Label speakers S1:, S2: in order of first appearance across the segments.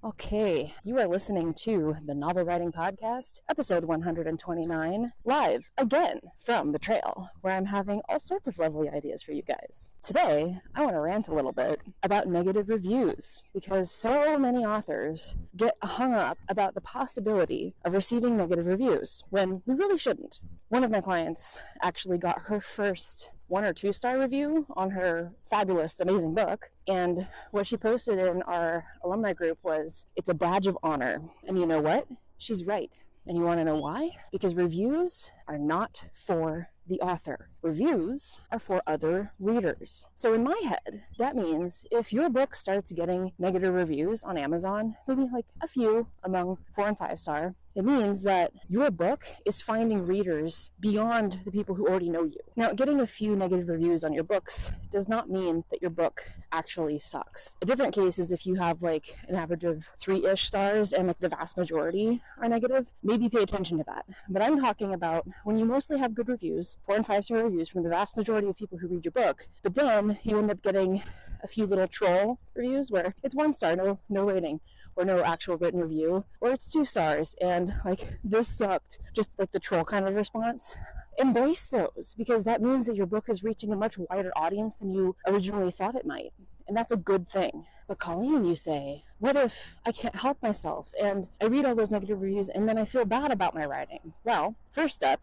S1: Okay, you are listening to the Novel Writing Podcast, episode 129, live again from the trail, where I'm having all sorts of lovely ideas for you guys. Today, I want to rant a little bit about negative reviews, because so many authors get hung up about the possibility of receiving negative reviews, when we really shouldn't. One of my clients actually got her first 1 or 2 star review on her fabulous, amazing book. And what she posted in our alumni group was, "It's a badge of honor." And you know what? She's right. And you want to know why? Because reviews are not for the author. Reviews are for other readers. So in my head, that means if your book starts getting negative reviews on Amazon, maybe like a few among 4 and 5 star, it means that your book is finding readers beyond the people who already know you. Now, getting a few negative reviews on your books does not mean that your book actually sucks. A different case is if you have like an average of 3-ish stars and like the vast majority are negative, maybe pay attention to that. But I'm talking about when you mostly have good reviews, 4 and 5 star reviews from the vast majority of people who read your book, but then you end up getting a few little troll reviews where it's 1 star, no rating, or no actual written review, or it's 2 stars and like, "This sucked," just like the troll kind of response. Embrace those, because that means that your book is reaching a much wider audience than you originally thought it might. And that's a good thing. But Colleen, you say, what if I can't help myself and I read all those negative reviews and then I feel bad about my writing? Well, first step,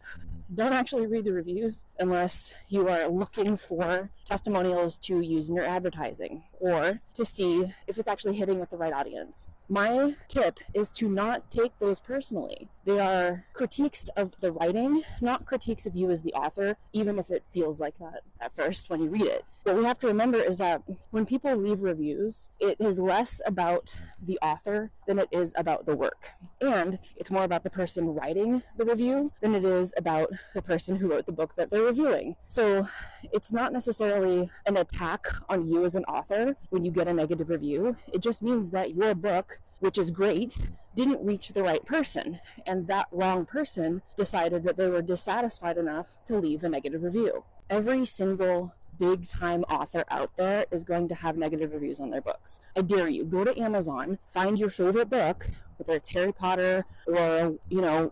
S1: don't actually read the reviews unless you are looking for testimonials to use in your advertising or to see if it's actually hitting with the right audience. My tip is to not take those personally. They are critiques of the writing, not critiques of you as the author, even if it feels like that at first when you read it. What we have to remember is that when people leave reviews, it is less about the author than it is about the work. And it's more about the person writing the review than it is about the person who wrote the book that they're reviewing. So it's not necessarily an attack on you as an author when you get a negative review. It just means that your book, which is great, didn't reach the right person, and that wrong person decided that they were dissatisfied enough to leave a negative review. Every single big-time author out there is going to have negative reviews on their books. I dare you, go to Amazon, find your favorite book, whether it's Harry Potter or,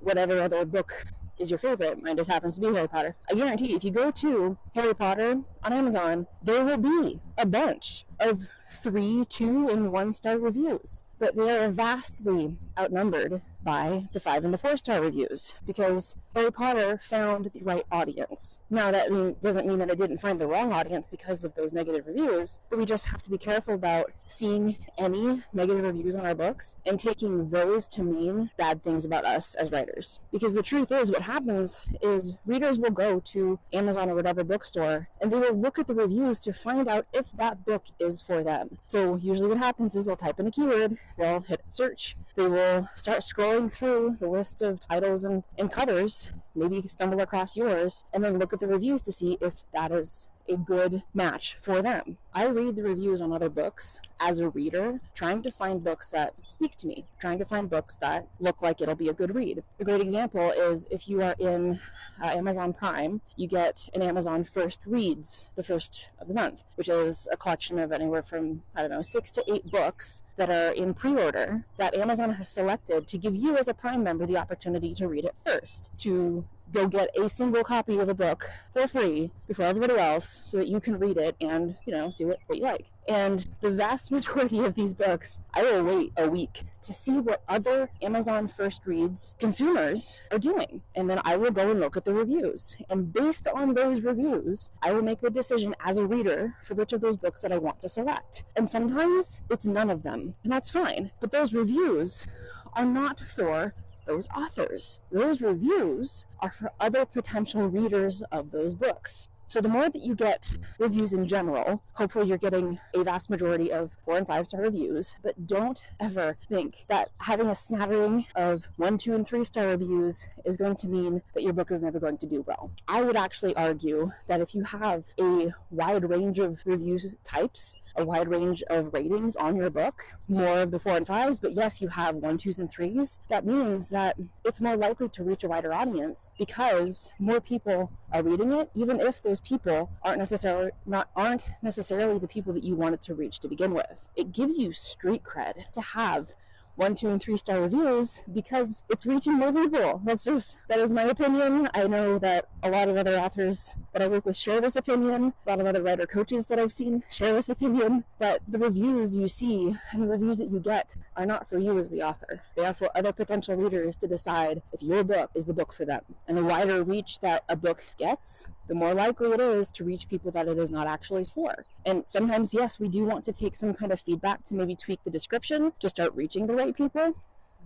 S1: whatever other book is your favorite. Mine just happens to be Harry Potter. I guarantee if you go to Harry Potter on Amazon, there will be a bunch of 3, 2, and 1 star reviews. But they are vastly outnumbered by the 5 and the 4 star reviews because Harry Potter found the right audience. Now that doesn't mean that it didn't find the wrong audience because of those negative reviews, but we just have to be careful about seeing any negative reviews on our books and taking those to mean bad things about us as writers. Because the truth is, what happens is readers will go to Amazon or whatever bookstore and they will look at the reviews to find out if that book is for them. So usually what happens is they'll type in a keyword, they'll hit search, they will start scrolling through the list of titles and covers, maybe stumble across yours, and then look at the reviews to see if that is a good match for them. I read the reviews on other books as a reader, trying to find books that speak to me, trying to find books that look like it'll be a good read. A great example is if you are in Amazon Prime, you get an Amazon First Reads the first of the month, which is a collection of anywhere from, 6 to 8 books that are in pre-order that Amazon has selected to give you as a Prime member the opportunity to read it first, to go get a single copy of a book for free before everybody else so that you can read it and, see what you like. And the vast majority of these books, I will wait a week to see what other Amazon First Reads consumers are doing. And then I will go and look at the reviews. And based on those reviews, I will make the decision as a reader for which of those books that I want to select. And sometimes it's none of them, and that's fine. But those reviews are not for those authors. Those reviews are for other potential readers of those books. So the more that you get reviews in general, hopefully you're getting a vast majority of 4 and 5 star reviews, but don't ever think that having a smattering of 1, 2, and 3 star reviews is going to mean that your book is never going to do well. I would actually argue that if you have a wide range of review types, a wide range of ratings on your book, more of the 4 and 5s, but yes, you have 1, 2s, and 3s, that means that it's more likely to reach a wider audience because more people are reading it, even if those people aren't necessarily the people that you wanted to reach to begin with. It gives you street cred to have 1, 2, and 3-star reviews because it's reaching more people. That is my opinion. I know that a lot of other authors that I work with share this opinion. A lot of other writer coaches that I've seen share this opinion. But the reviews you see and the reviews that you get are not for you as the author. They are for other potential readers to decide if your book is the book for them. And the wider reach that a book gets, the more likely it is to reach people that it is not actually for. And sometimes, yes, we do want to take some kind of feedback to maybe tweak the description to start reaching the right people.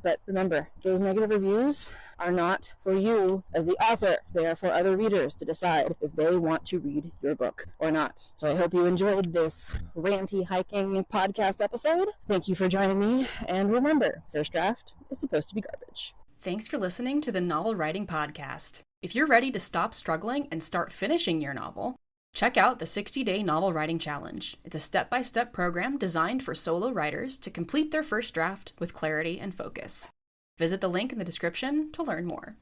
S1: But remember, those negative reviews are not for you as the author. They are for other readers to decide if they want to read your book or not. So I hope you enjoyed this ranty hiking podcast episode. Thank you for joining me. And remember, first draft is supposed to be garbage.
S2: Thanks for listening to the Novel Writing Podcast. If you're ready to stop struggling and start finishing your novel, check out the 60-Day Novel Writing Challenge. It's a step-by-step program designed for solo writers to complete their first draft with clarity and focus. Visit the link in the description to learn more.